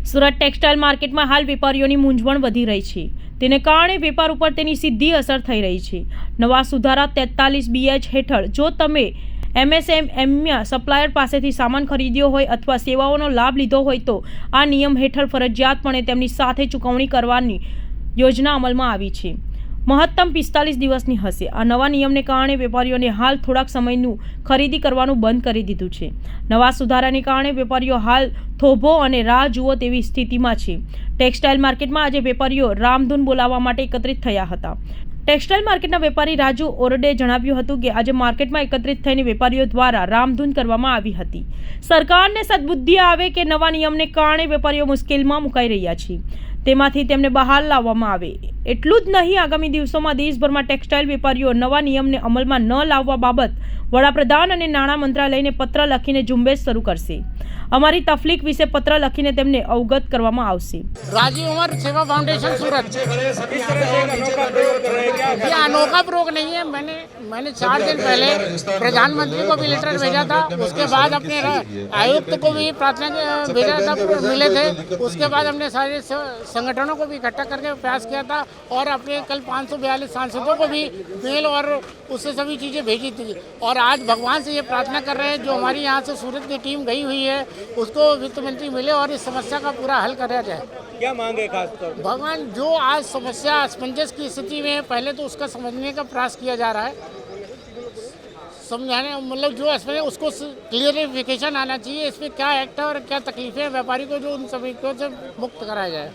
Surat textile માર્કેટમાં હાલ વેપારીઓની મૂંઝવણ વધી રહી છે. તેને કારણે વેપાર ઉપર તેની સીધી અસર થઈ રહી છે. નવા સુધારા 43 BH હેઠળ જો તમે MSME સપ્લાયર પાસેથી સામાન ખરીદ્યો હોય અથવા સેવાઓનો લાભ લીધો હોય તો આ નિયમ હેઠળ ફરજિયાતપણે તેમની સાથે ચૂકવણી કરવાની યોજના અમલમાં આવી છે. મહત્તમ 45 દિવસની હશે. આ નવા નિયમને કારણે વેપારીઓને હાલ થોડાક સમયનું ખરીદી કરવાનું બંધ કરી દીધું છે. નવા સુધારાને કારણે વેપારીઓ હાલ થોભો અને રાહ જુઓ તેવી સ્થિતિમાં છે. ટેક્સટાઇલ માર્કેટમાં આજે વેપારીઓ રામધૂન બોલાવવા માટે એકત્રિત થયા હતા. ટેક્સટાઇલ માર્કેટના વેપારી રાજુ ઓરડે જણાવ્યું હતું કે આજે માર્કેટમાં એકત્રિત થઈને વેપારીઓ દ્વારા રામધૂન કરવામાં આવી હતી. સરકારને સદબુદ્ધિ આવે કે નવા નિયમને કારણે વેપારીઓ મુશ્કેલીમાં મુકાઈ રહ્યા છે, તેમાંથી તેમને બહાર લાવવામાં આવે. એટલું જ નહીં, આગામી દિવસોમાં દેશભરમાં ટેક્સટાઇલ વેપારીઓ નવા નિયમને અમલમાં ન લાવવા બાબત વડાપ્રધાન અને નાણાં મંત્રાલયને પત્ર લખીને ઝુંબેશ શરૂ કરશે. અમારી તકલીફ વિશે पत्र લખીને તેમને अवगत કરવામાં આવશે. राजीव उमर सेवा फाउंडेशन सूरत। ये अनोखा प्रयोग नहीं है। मैंने 4 दिन पहले प्रधानमंत्री को भी लेटर भेजा था, उसके बाद अपने आयुक्त को भी प्रार्थना भेजा था, मिले थे। उसके बाद हमने सारे संगठनों को भी इकट्ठा करके प्रयास किया था और अपने कल 542 सांसदों को भी मेल और उससे सभी चीज़ें भेजी थी। और आज भगवान से ये प्रार्थना कर रहे हैं जो हमारी यहाँ से सूरत की टीम गई हुई है उसको वित्त मंत्री मिले और इस समस्या का पूरा हल कराया जाए। क्या मांगे खासतौर भगवान जो आज समस्या असमंजस की स्थिति में है, पहले तो उसका समझने का प्रयास किया जा रहा है, समझाने मतलब जो असमंजस उसको क्लियरिफिकेशन आना चाहिए, इसमें क्या एक्ट है और क्या तकलीफें हैं व्यापारी को, जो उन सभी को से मुक्त कराया जाए।